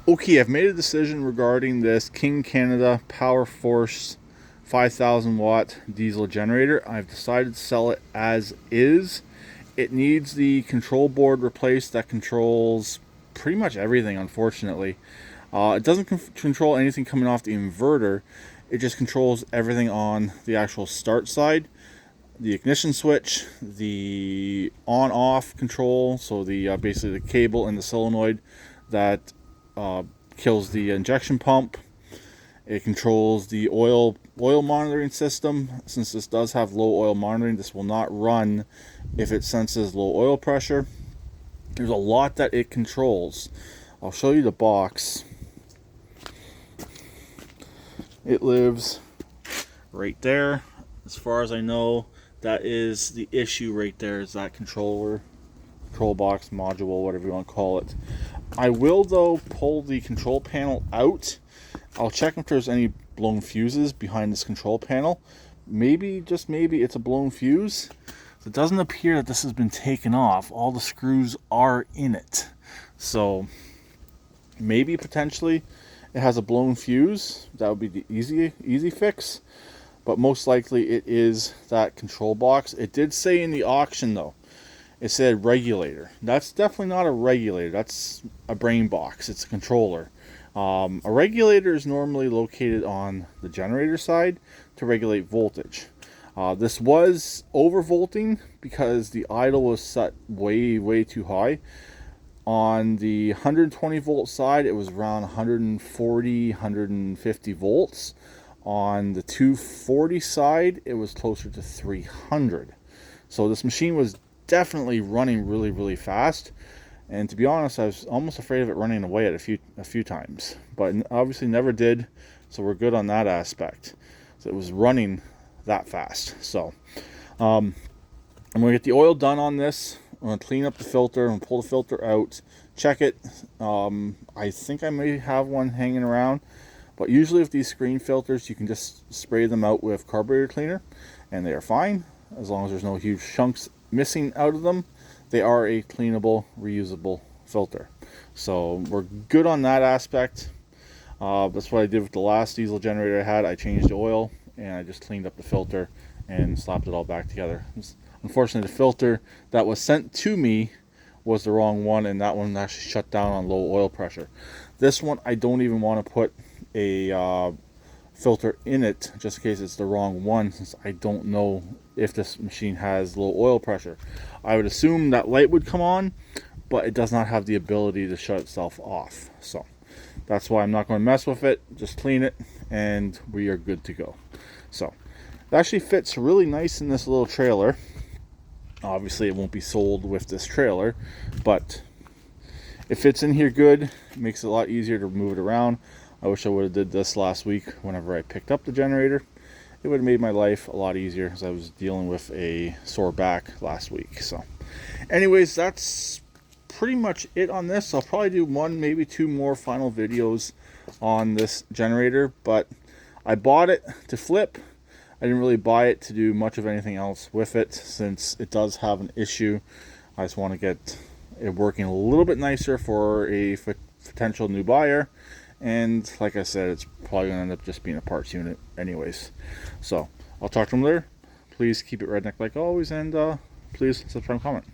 Okay, I've made a decision regarding this King Canada Power Force 5000 watt diesel generator. I've decided to sell it as is. It needs the control board replaced that controls pretty much everything, unfortunately. It doesn't control anything coming off the inverter. It just controls everything on the actual start side. The ignition switch, the on-off control, so the basically the cable and the solenoid that kills the injection pump. It controls the oil monitoring system. Since this does have low oil monitoring, this will not run if it senses low oil pressure. There's a lot that it controls. I'll show you the box. It lives right there. As far as I know, that is the issue right there, is that control box, module, whatever you want to call it. I will, though, pull the control panel out. I'll check if there's any blown fuses behind this control panel. Maybe, just maybe, it's a blown fuse. It doesn't appear that this has been taken off. All the screws are in it. So, maybe, potentially, it has a blown fuse. That would be the easy fix. But most likely, it is that control box. It did say in the auction, though, it said regulator. That's definitely not a regulator. That's a brain box. It's a controller. A regulator is normally located on the generator side to regulate voltage. This was overvolting because the idle was set way too high. On the 120 volt side, it was around 140, 150 volts. On the 240 side, it was closer to 300. So this machine was definitely running really fast, and to be honest, I was almost afraid of it running away at a few times, but obviously never did, so we're good on that aspect. So it was running that fast. So I'm gonna get the oil done on this. I'm gonna clean up the filter and pull the filter out, check it. I think I may have one hanging around, but usually with these screen filters, you can just spray them out with carburetor cleaner and they are fine as long as there's no huge chunks missing out of them. They are a cleanable, reusable filter, so we're good on that aspect. That's what I did with the last diesel generator I had. I changed the oil and I just cleaned up the filter and slapped it all back together. Unfortunately, the filter that was sent to me was the wrong one, and that one actually shut down on low oil pressure. This one, I don't even want to put a filter in it just in case it's the wrong one, since I don't know if this machine has low oil pressure. I would assume that light would come on, but it does not have the ability to shut itself off. So that's why I'm not going to mess with it. Just clean it and we are good to go. So it actually fits really nice in this little trailer. Obviously it won't be sold with this trailer, but it fits in here good. It makes it a lot easier to move it around. I wish I would have did this last week whenever I picked up the generator. It would have made my life a lot easier because I was dealing with a sore back last week. So anyways, that's pretty much it on this. I'll probably do one, maybe two more final videos on this generator, but I bought it to flip. I didn't really buy it to do much of anything else with it, since it does have an issue. I just want to get it working a little bit nicer for a potential new buyer. And like I said, it's probably going to end up just being a parts unit anyways. So I'll talk to them later. Please keep it redneck like always, and please subscribe and comment.